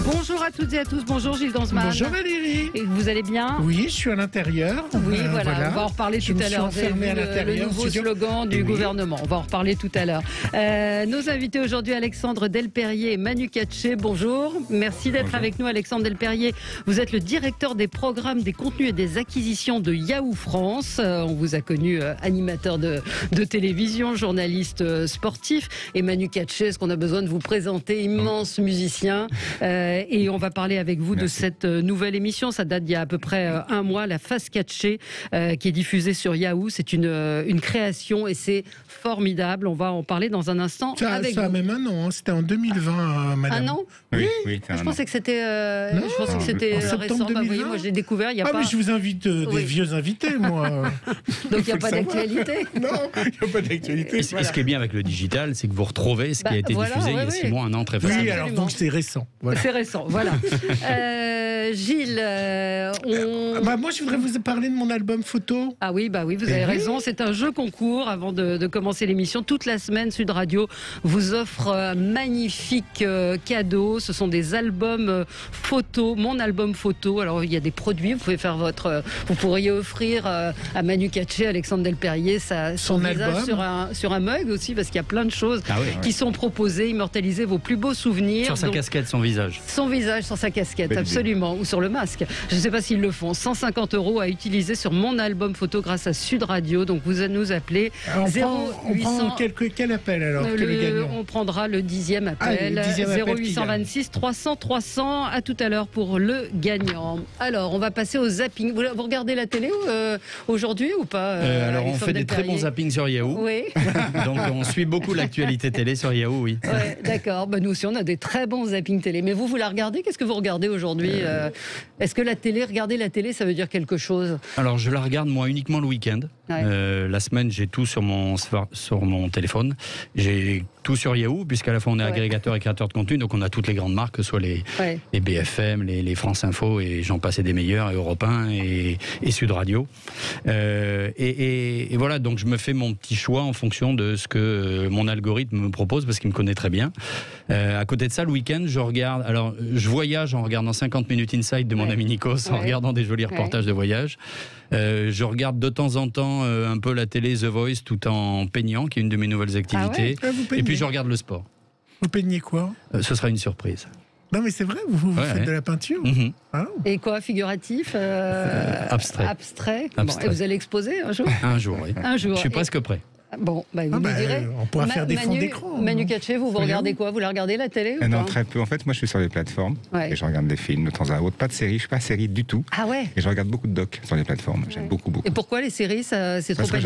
Bonjour à toutes et à tous, bonjour Gilles Gansman. Bonjour Valérie. Et vous allez bien? Oui, je suis à l'intérieur. Oui, voilà, on va en reparler tout à l'heure. Le nouveau slogan du gouvernement, on va en reparler tout à l'heure. Nos invités aujourd'hui, Alexandre Delperrier et Manu Katché, bonjour. Merci d'être avec nous, Alexandre Delperrier. Vous êtes le directeur des programmes, des contenus et des acquisitions de Yahoo France. On vous a connu animateur de télévision, journaliste sportif. Et Manu Katché, est-ce qu'on a besoin de vous présenter, immense musicien. Et on va parler avec vous de cette nouvelle émission. Ça date d'il y a à peu près un mois, la Face Katché, qui est diffusée sur Yahoo. C'est une création et c'est formidable. On va en parler dans un instant avec vous. Ça a même un an, hein. C'était en 2020, madame. Un an? Oui, je pensais que c'était récent. Bah, vous voyez, moi j'ai découvert, il y a pas... mais je vous invite des vieux invités, moi. Donc il n'y a pas d'actualité. Non, il n'y a pas d'actualité. Et ce qui est bien avec le digital, c'est que vous retrouvez ce qui a été diffusé il y a 6 mois, un an, très facilement. Oui, alors donc c'est récent. Voilà. C'est récent, voilà. Gilles, moi je voudrais vous parler de mon album photo. Ah oui, vous avez raison. C'est un jeu concours avant de commencer l'émission. Toute la semaine, Sud Radio vous offre un magnifique cadeau. Ce sont des albums photos, mon album photo. Alors il y a des produits, vous pouvez faire vous pourriez offrir à Manu Katché, Alexandre Delperrier son visage sur un mug aussi, parce qu'il y a plein de choses qui sont proposées. Immortaliser vos plus beaux souvenirs. Sur sa casquette, son visage. Son visage sur sa casquette, absolument. Ou sur le masque. Je ne sais pas s'ils le font. 150 € à utiliser sur mon album photo grâce à Sud Radio. Donc vous nous appelez 0800. Quel appel alors on prendra le 10e appel. 0826 300 300. À tout à l'heure pour le gagnant. Alors on va passer au zapping. Vous regardez la télé aujourd'hui ou pas alors on fait des très bons zappings sur Yahoo. Oui. Donc on suit beaucoup l'actualité télé sur Yahoo, oui. Ouais, d'accord. Nous aussi on a des très bons zappings télé. Mais vous la regardez? Qu'est-ce que vous regardez aujourd'hui? Est-ce que regarder la télé, ça veut dire quelque chose? Alors je la regarde moi uniquement le week-end. Ouais. La semaine, j'ai tout sur mon téléphone. J'ai tout sur Yahoo, puisqu'à la fois on est agrégateur et créateur de contenu, donc on a toutes les grandes marques, que ce soit les BFM, les France Info, et j'en passe et des meilleurs, et Europe 1 et Sud Radio. Et voilà, donc je me fais mon petit choix en fonction de ce que mon algorithme me propose, parce qu'il me connaît très bien. À côté de ça, le week-end, je voyage en regardant 50 minutes Inside de mon ami Nikos, en regardant des jolis reportages de voyage. Je regarde de temps en temps un peu la télé The Voice, tout en peignant, qui est une de mes nouvelles activités. Et puis je regarde le sport. Vous peignez quoi? Ce sera une surprise. Non mais c'est vrai, vous faites de la peinture. Et quoi, figuratif? Abstrait. Et vous allez exposer un jour? Un jour, oui. Je suis presque prêt. Bon, vous me direz. On pourra faire des fonds d'écran. Manu Katché, vous regardez quoi? Vous la regardez la télé ou Non, pas? très peu. En fait, moi, je suis sur les plateformes et je regarde des films de temps à autre. Pas de séries, je suis pas série du tout. Ah ouais? Et je regarde beaucoup de docs sur les plateformes. J'aime beaucoup. Et pourquoi les séries, c'est trop addictif? Parce que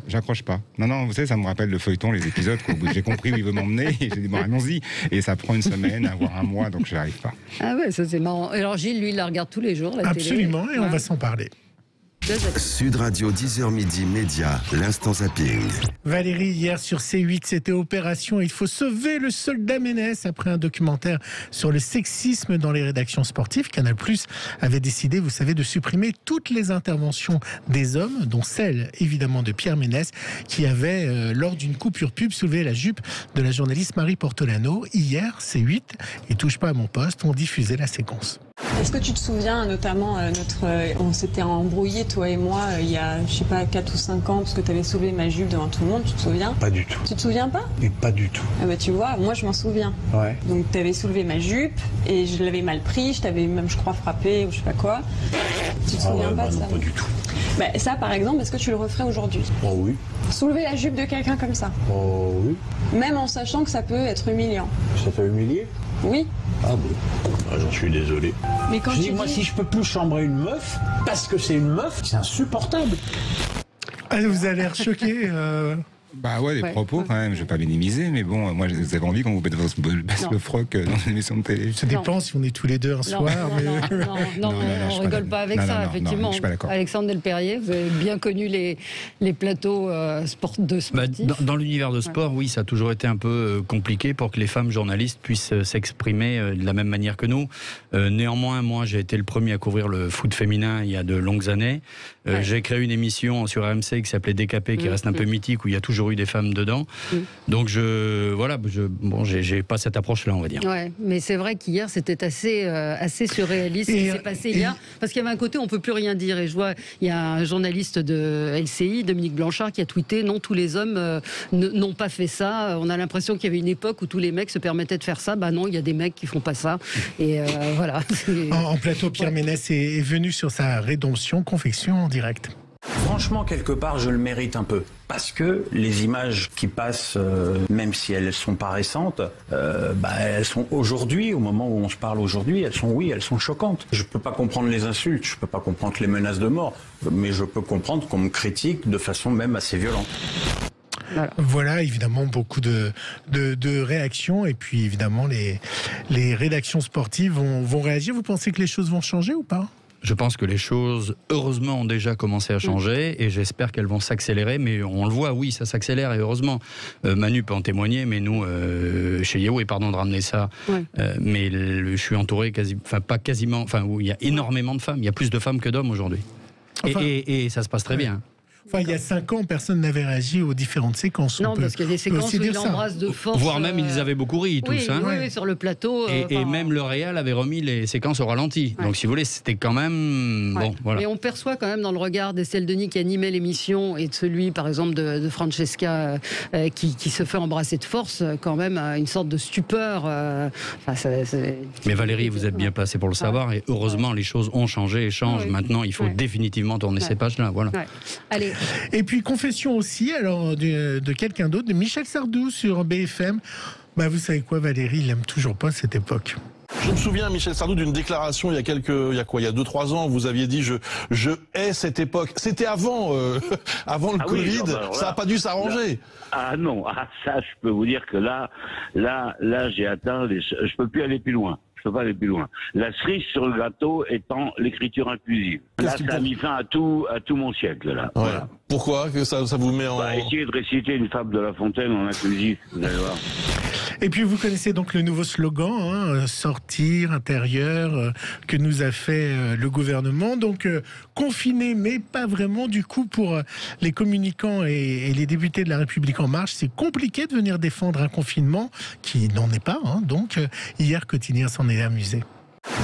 j'accroche pas. Non, vous savez, ça me rappelle le feuilleton, les épisodes, qu'au bout j'ai compris où il veut m'emmener. Et j'ai dit, bon, allons-y. Et ça prend une semaine, voire un mois, donc je n'arrive pas. Ah ouais, ça c'est marrant. Alors Gilles, lui, il la regarde tous les jours, la télé. Absolument, et on va s'en parler. Sud Radio 10h midi Média, l'instant zapping. Valérie, hier sur C8, c'était Opération Il faut sauver le soldat Ménès après un documentaire sur le sexisme dans les rédactions sportives. Canal+ avait décidé, vous savez, de supprimer toutes les interventions des hommes, dont celle évidemment de Pierre Ménès, qui avait, lors d'une coupure pub, soulevé la jupe de la journaliste Marie Portolano. Hier, C8 et Touche pas à mon poste ont diffusé la séquence. Est-ce que tu te souviens notamment, on s'était embrouillé toi et moi il y a, je sais pas, 4 ou 5 ans parce que tu avais soulevé ma jupe devant tout le monde, tu te souviens? Pas du tout. Tu te souviens pas? Et pas du tout. Ah bah tu vois, moi je m'en souviens. Ouais. Donc tu avais soulevé ma jupe et je l'avais mal pris, je t'avais même je crois frappé ou je sais pas quoi. Tu te souviens pas de ça? Non, pas du tout. Ça par exemple, est-ce que tu le referais aujourd'hui? Oh oui. Soulever la jupe de quelqu'un comme ça? Oh oui. Même en sachant que ça peut être humiliant? Ça t'a humilié? Oui. Ah bon, j'en suis désolé. Mais quand moi, si je peux plus chambrer une meuf, parce que c'est une meuf, c'est insupportable. Vous avez l'air choqué. Bah ouais, des propos quand même, je vais pas minimiser, mais bon, moi, vous avez envie qu'on vous mette le froc dans une émission de télé? Ça dépend si on est tous les deux un soir. Non, on rigole pas avec ça, effectivement. Je suis pas d'accord. Alexandre Delperrier, vous avez bien connu les plateaux de sportifs. Dans l'univers de sport, oui, ça a toujours été un peu compliqué pour que les femmes journalistes puissent s'exprimer de la même manière que nous. Néanmoins, moi, j'ai été le premier à couvrir le foot féminin il y a de longues années. J'ai créé une émission sur RMC qui s'appelait Décapé, qui reste un peu mythique, où il y a toujours toujours eu des femmes dedans. Donc j'ai pas cette approche-là, on va dire. Ouais, mais c'est vrai qu'hier c'était assez surréaliste ce qui s'est passé hier, parce qu'il y avait un côté on peut plus rien dire. Et je vois, il y a un journaliste de LCI, Dominique Blanchard, qui a tweeté non, tous les hommes n'ont pas fait ça. On a l'impression qu'il y avait une époque où tous les mecs se permettaient de faire ça. Bah non, il y a des mecs qui font pas ça. Et voilà. En plateau, Pierre Ménès est venu sur sa rédemption, confection en direct. Franchement, quelque part, je le mérite un peu. Parce que les images qui passent, même si elles sont pas récentes, elles sont aujourd'hui, au moment où on se parle aujourd'hui, elles sont choquantes. Je peux pas comprendre les insultes, je peux pas comprendre les menaces de mort, mais je peux comprendre qu'on me critique de façon même assez violente. Voilà, évidemment, beaucoup de réactions. Et puis, évidemment, les rédactions sportives vont réagir. Vous pensez que les choses vont changer ou pas ? Je pense que les choses, heureusement, ont déjà commencé à changer et j'espère qu'elles vont s'accélérer. Mais on le voit, oui, ça s'accélère et heureusement. Manu peut en témoigner, mais nous, chez Yahoo, et pardon de ramener ça, mais je suis entouré où il y a énormément de femmes. Il y a plus de femmes que d'hommes aujourd'hui. Et ça se passe très bien. Enfin, il y a 5 ans, personne n'avait réagi aux différentes séquences. Non, parce qu'il y a des séquences où il embrasse de force. Voire même, ils avaient beaucoup ri, tous. Oui, sur le plateau. Et même le Real avait remis les séquences au ralenti. Donc, si vous voulez, c'était quand même... Bon, voilà. Mais on perçoit quand même dans le regard d'Estelle Denis qui animait l'émission et de celui, par exemple, de Francesca qui se fait embrasser de force, quand même, une sorte de stupeur. Mais Valérie, vous êtes bien placée pour le savoir. Et heureusement, les choses ont changé et changent. Maintenant, il faut définitivement tourner ces pages-là. Voilà. Allez. Et puis confession aussi alors de quelqu'un d'autre, de Michel Sardou sur BFM. Vous savez quoi, Valérie, il aime toujours pas cette époque. Je me souviens, Michel Sardou, d'une déclaration il y a 2-3 ans. Vous aviez dit je hais cette époque. C'était avant le Covid. Ça n'a pas dû s'arranger. Non, ça je peux vous dire que là j'ai atteint je peux plus aller plus loin. Je peux pas aller plus loin. La cerise sur le gâteau étant l'écriture inclusive. Là, ça a mis fin à tout mon siècle, là. Ouais. Voilà. Pourquoi que ça vous met en... Essayez de réciter une fable de La Fontaine en inclusif, vous allez voir. Et puis vous connaissez donc le nouveau slogan, sortir, intérieur, que nous a fait le gouvernement. Donc confiné, mais pas vraiment. Du coup, pour les communicants et les députés de La République En Marche, c'est compliqué de venir défendre un confinement qui n'en est pas. Donc hier, Quotidien s'en est amusé.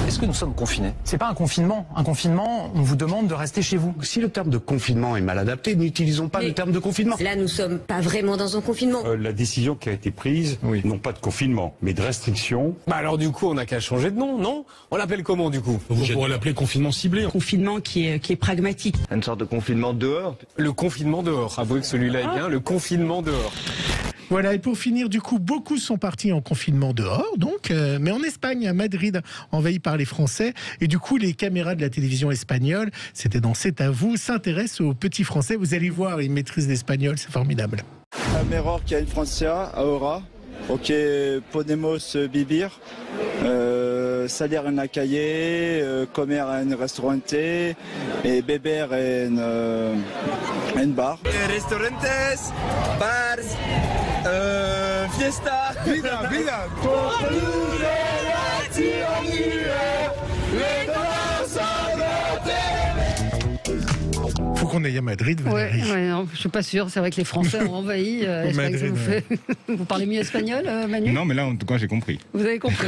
Est-ce que nous sommes confinés ? C'est pas un confinement. Un confinement, on vous demande de rester chez vous. Si le terme de confinement est mal adapté, n'utilisons pas le terme de confinement. Là, nous sommes pas vraiment dans un confinement. La décision qui a été prise, non pas de confinement, mais de restriction. Alors du coup, on n'a qu'à changer de nom, non ? On l'appelle comment du coup ? Vous pourrez l'appeler confinement ciblé. Confinement qui est pragmatique. Une sorte de confinement dehors. Le confinement dehors. Avouez que celui-là est bien, le confinement dehors. Voilà, et pour finir, du coup, beaucoup sont partis en confinement dehors, donc, mais en Espagne, à Madrid, envahi par les Français, et du coup, les caméras de la télévision espagnole, c'était dans C'est à vous, s'intéressent aux petits Français. Vous allez voir, ils maîtrisent l'espagnol, c'est formidable. A mejor que en Francia, ahora, o que podemos vivir, salir en la calle, comer en restaurante, et beber en bar. Restaurantes, bars, fiesta, vida. Faut qu'on aille à Madrid, Valérie. Non, je suis pas sûr. C'est vrai que les Français ont envahi. Madrid, vous parlez mieux espagnol, Manu ? Non, mais là, en tout cas, j'ai compris. Vous avez compris.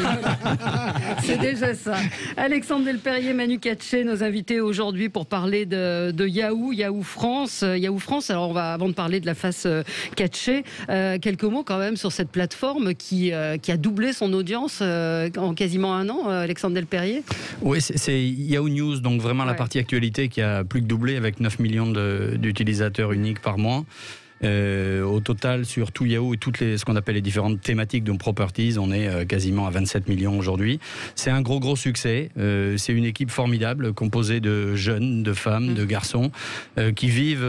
C'est déjà ça. Alexandre Delperrier, Manu Katché, nos invités aujourd'hui pour parler de Yahoo France. Yahoo France, alors avant de parler de la face Katché, quelques mots quand même sur cette plateforme qui a doublé son audience en quasiment un an, Alexandre Delperrier. Oui, c'est Yahoo News, donc vraiment la partie actualité qui a plus que doublé avec 9 millions d'utilisateurs uniques par mois. Au total, sur tout Yahoo et toutes ce qu'on appelle les différentes thématiques de properties, on est quasiment à 27 millions aujourd'hui. C'est un gros succès. C'est une équipe formidable, composée de jeunes, de femmes, de garçons, qui vivent,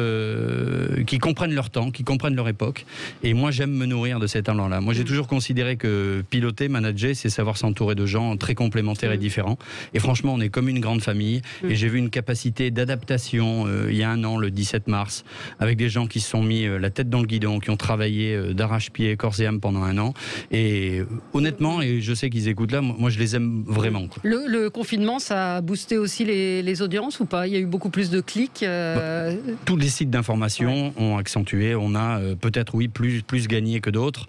qui comprennent leur temps, qui comprennent leur époque. Et moi, j'aime me nourrir de ces talents-là. Moi, j'ai toujours considéré que piloter, manager, c'est savoir s'entourer de gens très complémentaires et différents. Et franchement, on est comme une grande famille. Et j'ai vu une capacité d'adaptation il y a un an, le 17 mars, avec des gens qui se sont mis la tête dans le guidon, qui ont travaillé d'arrache-pied, corps et âme pendant un an. Et honnêtement, et je sais qu'ils écoutent là, moi je les aime vraiment. Quoi. Le confinement, ça a boosté aussi les audiences ou pas ? Il y a eu beaucoup plus de clics Tous les sites d'information ont accentué. On a peut-être, oui, plus gagné que d'autres.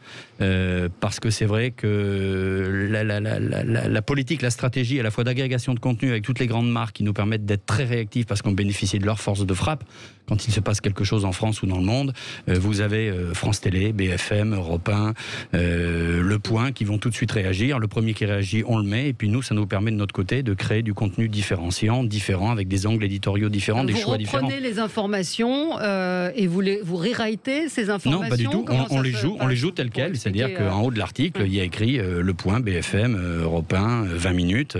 Parce que c'est vrai que la politique, la stratégie à la fois d'agrégation de contenu avec toutes les grandes marques qui nous permettent d'être très réactifs parce qu'on bénéficie de leur force de frappe quand il se passe quelque chose en France ou dans le monde. Vous avez France Télé, BFM, Europe 1, Le Point qui vont tout de suite réagir. Le premier qui réagit, on le met. Et puis nous, ça nous permet de notre côté de créer du contenu différenciant, différent, avec des angles éditoriaux différents, des choix différents. Vous reprenez les informations et vous rewritez ces informations ? Non, pas du tout. On les joue telles quelles. C'est-à-dire qu'en haut de l'article, il y a écrit Le Point, BFM, Europe 1, 20 minutes.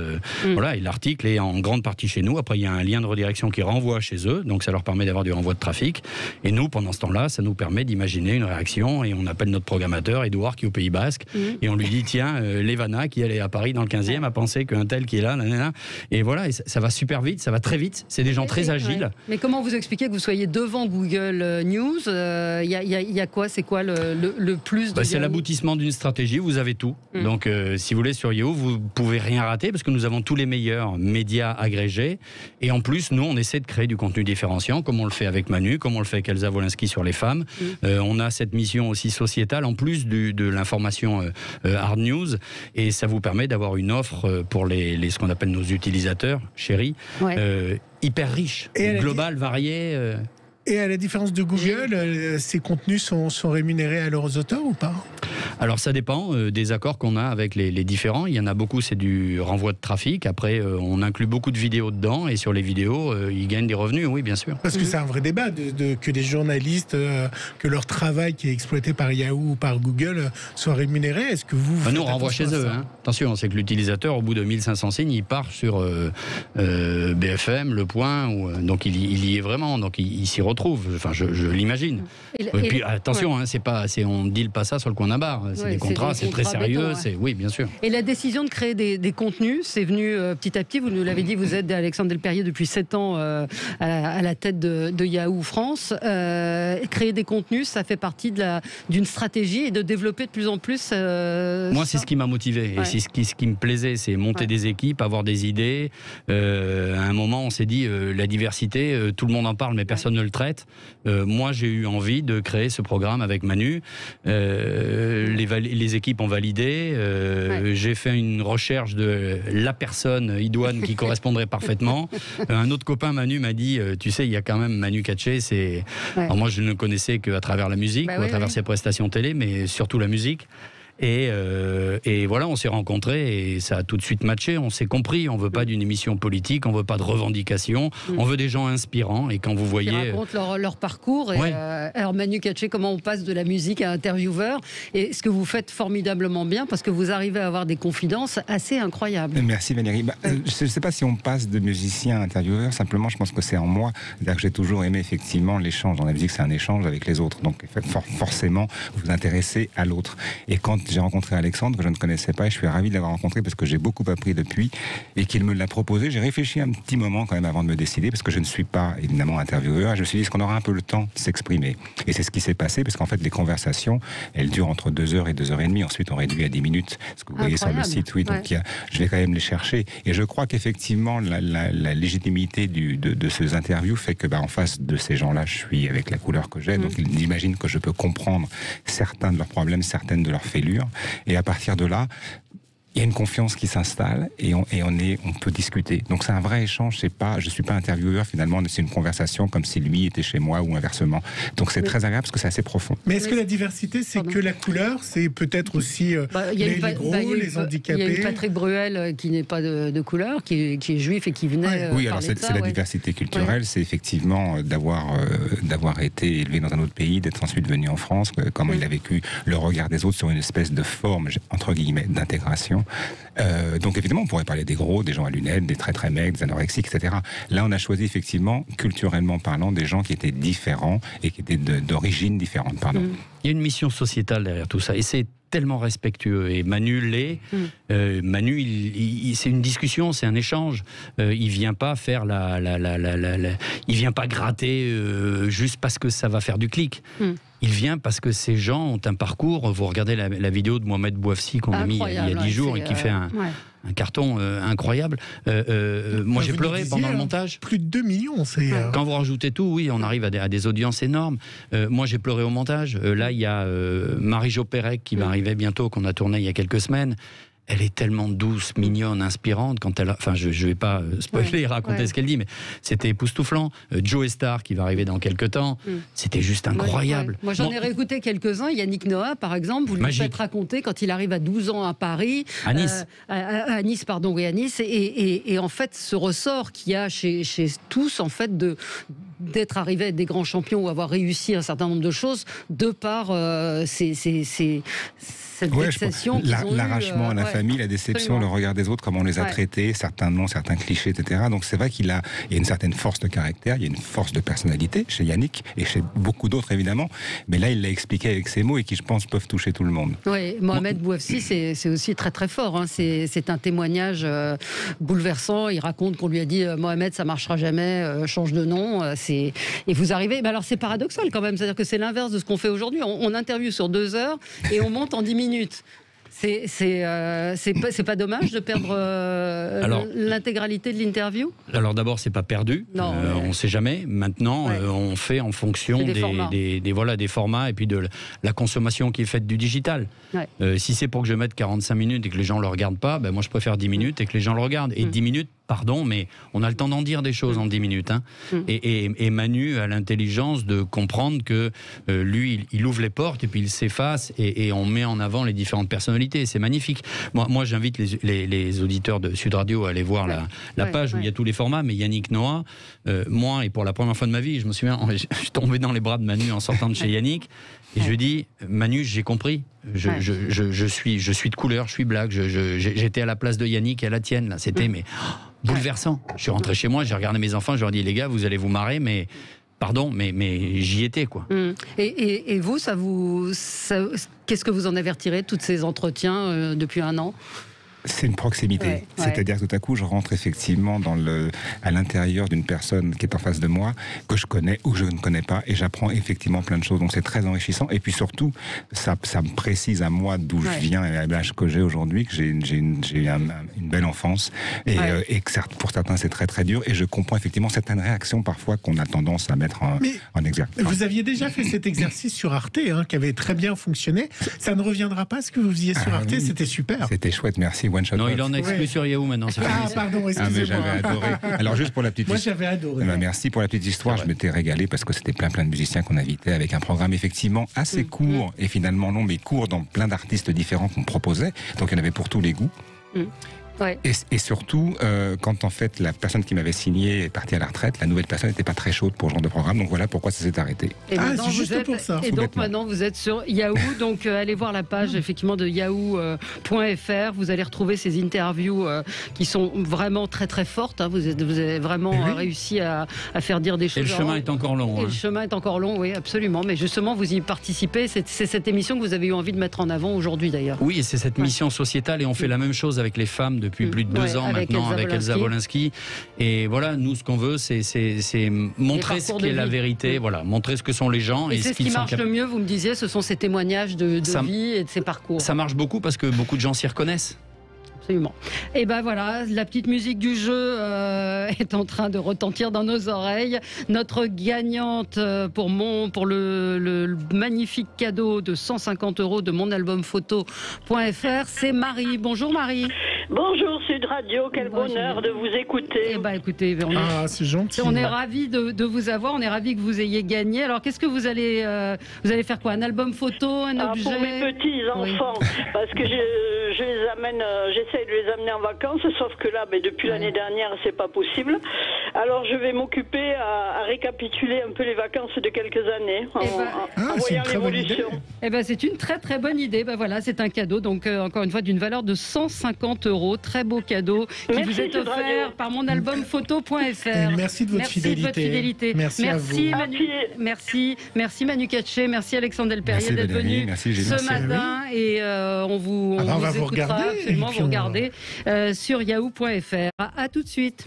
Voilà, et l'article est en grande partie chez nous. Après, il y a un lien de redirection qui renvoie chez eux. Donc ça leur permet d'avoir du renvoi de trafic. Et nous, pendant ce temps-là, ça nous permet d'imaginer une réaction. Et on appelle notre programmateur, Édouard, qui est au Pays Basque. Et on lui dit, tiens, Levana, qui elle est à Paris dans le 15e, a pensé qu'un tel qui est là, nanana. Et voilà, et ça va super vite, ça va très vite. C'est des gens très agiles. Ouais. Mais comment vous expliquez que vous soyez devant Google News ? Il y a quoi ? C'est quoi le plus de c'est l'aboutissement d'une stratégie, vous avez tout. Donc si vous voulez, sur Yahoo, vous pouvez rien rater parce que nous avons tous les meilleurs médias agrégés. Et en plus, nous, on essaie de créer du contenu différenciant, comme on le fait avec Manu, comme on le fait avec Elsa Wolinski sur les femmes. On a cette mission aussi sociétale, en plus de l'information hard news. Et ça vous permet d'avoir une offre pour ce qu'on appelle nos utilisateurs, chéris, hyper riche, global, varié. Et à la différence de Google, ces contenus sont rémunérés à leurs auteurs ou pas ? Alors ça dépend des accords qu'on a avec les différents. Il y en a beaucoup, c'est du renvoi de trafic. Après, on inclut beaucoup de vidéos dedans. Et sur les vidéos, ils gagnent des revenus, oui, bien sûr. Parce que c'est un vrai débat que les journalistes, que leur travail qui est exploité par Yahoo ou par Google soit rémunéré. Est-ce que vous... nous, on renvoie chez eux. Hein. Attention, c'est que l'utilisateur, au bout de 1500 signes, il part sur BFM, Le Point. Donc il y est vraiment. Donc il s'y retrouve. Enfin, je l'imagine. Et puis attention, on ne deal pas ça sur le coin d'un bar. C'est des contrats, c'est très sérieux. Oui, bien sûr. Et la décision de créer des contenus, c'est venu petit à petit. Vous nous l'avez dit, vous êtes Alexandre Delperrier depuis 7 ans à la tête de Yahoo France. Créer des contenus, ça fait partie d'une stratégie et de développer de plus en plus. Moi, c'est ce qui m'a motivé. Et c'est ce qui me plaisait, c'est monter des équipes, avoir des idées. À un moment, on s'est dit, la diversité, tout le monde en parle, mais personne ne le traite. Moi, j'ai eu envie de créer ce programme avec Manu. Les équipes ont validé. J'ai fait une recherche de la personne idoine qui correspondrait parfaitement. Un autre copain, Manu, m'a dit, tu sais, il y a quand même Manu Katché. Alors moi, je ne le connaissais qu'à travers la musique ou à travers ses prestations télé, mais surtout la musique. Et voilà, on s'est rencontrés et ça a tout de suite matché. On s'est compris. On veut pas d'une émission politique, on veut pas de revendications. On veut des gens inspirants. Et quand vous voyez, qui racontent leur parcours. Et alors Manu Katché, comment on passe de la musique à intervieweur ? Et ce que vous faites formidablement bien, parce que vous arrivez à avoir des confidences assez incroyables. Merci Valérie. Je ne sais pas si on passe de musicien à intervieweur. Simplement, je pense que c'est en moi. C'est-à-dire que j'ai toujours aimé effectivement l'échange. Dans la musique, c'est un échange avec les autres. Donc forcément, vous vous intéressez à l'autre. Et quand j'ai rencontré Alexandre, que je ne connaissais pas, et je suis ravi de l'avoir rencontré parce que j'ai beaucoup appris depuis et qu'il me l'a proposé. J'ai réfléchi un petit moment quand même avant de me décider parce que je ne suis pas évidemment intervieweur. Je me suis dit, est-ce qu'on aura un peu le temps de s'exprimer ? Et c'est ce qui s'est passé parce qu'en fait, les conversations, elles durent entre 2h et 2h30. Ensuite, on réduit à 10 minutes. Ce que vous voyez sur le site, oui. Donc, je vais quand même les chercher. Et je crois qu'effectivement, la légitimité de ces interviews fait que, en face de ces gens-là, je suis avec la couleur que j'ai. Donc, ils imaginent que je peux comprendre certains de leurs problèmes, certaines de leurs fêlures. Et à partir de là, il y a une confiance qui s'installe et on peut discuter. Donc c'est un vrai échange. Je suis pas intervieweur finalement, c'est une conversation comme si lui était chez moi ou inversement. Donc c'est très agréable parce que c'est assez profond. Mais est-ce que la diversité, c'est que la couleur ? C'est peut-être aussi les gros, les handicapés. Il y a eu Patrick Bruel qui n'est pas de couleur, qui est juif et qui venait. Oui, alors c'est la diversité culturelle. C'est effectivement d'avoir été élevé dans un autre pays, d'être ensuite venu en France, comment il a vécu le regard des autres sur une espèce de forme entre guillemets d'intégration. Donc évidemment, on pourrait parler des gros, des gens à lunettes, des très très maigres, des anorexiques, etc. Là, on a choisi effectivement, culturellement parlant, des gens qui étaient différents et qui étaient d'origine différente. Pardon. Il y a une mission sociétale derrière tout ça. Et c'est tellement respectueux et Manu l'est. Manu, c'est une discussion, c'est un échange. Il vient pas faire il vient pas gratter juste parce que ça va faire du clic. Il vient parce que ces gens ont un parcours. Vous regardez la vidéo de Mohamed Bouafsi qu'on a mis il y a 10 jours et qui fait un carton incroyable. Moi, j'ai pleuré pendant le montage. Plus de 2 millions. Quand vous rajoutez tout, oui, on arrive à des audiences énormes. Moi, j'ai pleuré au montage. Là, il y a Marie-Jo Pérec qui va arriver bientôt, qu'on a tourné il y a quelques semaines. Elle est tellement douce, mignonne, inspirante quand elle. Enfin, je vais pas spoiler et raconter ce qu'elle dit, mais c'était époustouflant. Joe Star qui va arriver dans quelques temps, c'était juste incroyable. Moi, j'en ai réécouté quelques-uns. Yannick Noah, par exemple, vous lui faites raconter quand il arrive à 12 ans à Paris, à Nice, à Nice, pardon, oui, à Nice, et en fait, ce ressort qu'il y a chez tous, en fait, d'être arrivé à être des grands champions ou avoir réussi un certain nombre de choses de par cette vexation qu'ils ont l'arrachement à la famille, la déception, absolument. Le regard des autres, comment on les a traités, certains noms, certains clichés, etc. Donc c'est vrai qu'il y a une certaine force de caractère, il y a une force de personnalité chez Yannick et chez beaucoup d'autres évidemment, mais là il l'a expliqué avec ses mots et qui je pense peuvent toucher tout le monde. Oui, Mohamed Bouafsi c'est aussi très très fort, hein. C'est un témoignage bouleversant. Il raconte qu'on lui a dit Mohamed ça marchera jamais, change de nom, et vous arrivez, mais alors c'est paradoxal quand même, c'est-à-dire que c'est l'inverse de ce qu'on fait aujourd'hui. On interviewe sur 2 heures et on monte en 10 minutes. C'est pas dommage de perdre l'intégralité de l'interview? Alors d'abord, c'est pas perdu. On sait jamais. Maintenant, on fait en fonction des formats et puis de la consommation qui est faite du digital. Si c'est pour que je mette 45 minutes et que les gens le regardent pas, moi je préfère 10 minutes et que les gens le regardent. Et 10 minutes, pardon, mais on a le temps d'en dire des choses en 10 minutes. Hein. Et Manu a l'intelligence de comprendre que lui, il ouvre les portes et puis il s'efface et on met en avant les différentes personnalités. C'est magnifique. Moi j'invite les auditeurs de Sud Radio à aller voir la page où il y a tous les formats. Mais Yannick Noah, moi, et pour la première fois de ma vie, je me souviens, je suis tombé dans les bras de Manu en sortant de chez Yannick. Et je lui dis, Manu, j'ai compris. Je suis de couleur, je suis black. J'étais à la place de Yannick et à la tienne. Là, c'était bouleversant. Je suis rentré chez moi, j'ai regardé mes enfants, je leur ai dit, les gars, vous allez vous marrer, mais pardon, mais j'y étais, quoi. Et vous, qu'est-ce que vous en avez retiré de tous ces entretiens depuis 1 an? C'est une proximité. C'est-à-dire que tout à coup, je rentre effectivement à l'intérieur d'une personne qui est en face de moi, que je connais ou que je ne connais pas, et j'apprends effectivement plein de choses. Donc c'est très enrichissant. Et puis surtout, ça me précise à moi d'où je viens et à l'âge que j'ai aujourd'hui, que j'ai une belle enfance. Et que pour certains, c'est très très dur. Et je comprends effectivement certaines réactions parfois qu'on a tendance à mettre en exergue. Vous aviez déjà fait cet exercice sur Arte, qui avait très bien fonctionné. Ça ne reviendra pas, ce que vous faisiez sur Arte, c'était super. C'était chouette, merci. Non, il en a exclu sur Yahoo maintenant. Pardon, excusez-moi. Mais j'avais adoré. Alors juste pour la petite histoire. Moi j'avais adoré. Merci pour la petite histoire. Je m'étais régalé parce que c'était plein de musiciens qu'on invitait avec un programme effectivement assez court et finalement long, mais court dans plein d'artistes différents qu'on proposait. Donc il y en avait pour tous les goûts. Et surtout, quand en fait la personne qui m'avait signé est partie à la retraite, la nouvelle personne n'était pas très chaude pour ce genre de programme, donc voilà pourquoi ça s'est arrêté. C'est juste pour ça. Et donc maintenant vous êtes sur Yahoo, donc allez voir la page effectivement de yahoo.fr, vous allez retrouver ces interviews qui sont vraiment très très fortes, hein. Vous avez vraiment réussi à faire dire des choses. Et le chemin est encore long. Le chemin est encore long, oui, absolument, mais justement vous y participez, c'est cette émission que vous avez eu envie de mettre en avant aujourd'hui d'ailleurs. Oui, et c'est cette mission sociétale et on fait la même chose avec les femmes depuis plus de 2 ans maintenant avec Elsa Wolinski. Et voilà, nous ce qu'on veut c'est montrer ce qu'est la vérité, montrer ce que sont les gens. Et c'est ce qui marche le mieux, vous me disiez, ce sont ces témoignages de vie et de ces parcours. Ça marche beaucoup parce que beaucoup de gens s'y reconnaissent. Absolument. Et ben voilà, la petite musique du jeu est en train de retentir dans nos oreilles. Notre gagnante pour le magnifique cadeau de 150 € de mon album photo.fr, c'est Marie. Bonjour Marie. Bonjour Sud Radio, quel bonheur de vous écouter. Eh ben écoutez, c'est gentil. On est ravis de vous avoir, on est ravis que vous ayez gagné. Alors qu'est-ce que vous allez faire quoi? Un album photo, un objet? Pour mes petits enfants, parce que je les amène, j'essaie j'essaye de les amener en vacances, sauf que là, depuis l'année dernière, c'est pas possible. Alors je vais m'occuper à récapituler un peu les vacances de quelques années en voyant l'évolution. C'est une très très bonne idée. Voilà, c'est un cadeau, donc encore une fois d'une valeur de 150 €. Très beau cadeau qui vous est offert par monalbumphoto.fr. Merci de votre fidélité. Merci à vous. Merci Manu Katché, merci Alexandre Delperrier d'être venu ce matin. Et on vous va vous écoutera regarder, absolument, vous regardez sur yahoo.fr. À tout de suite.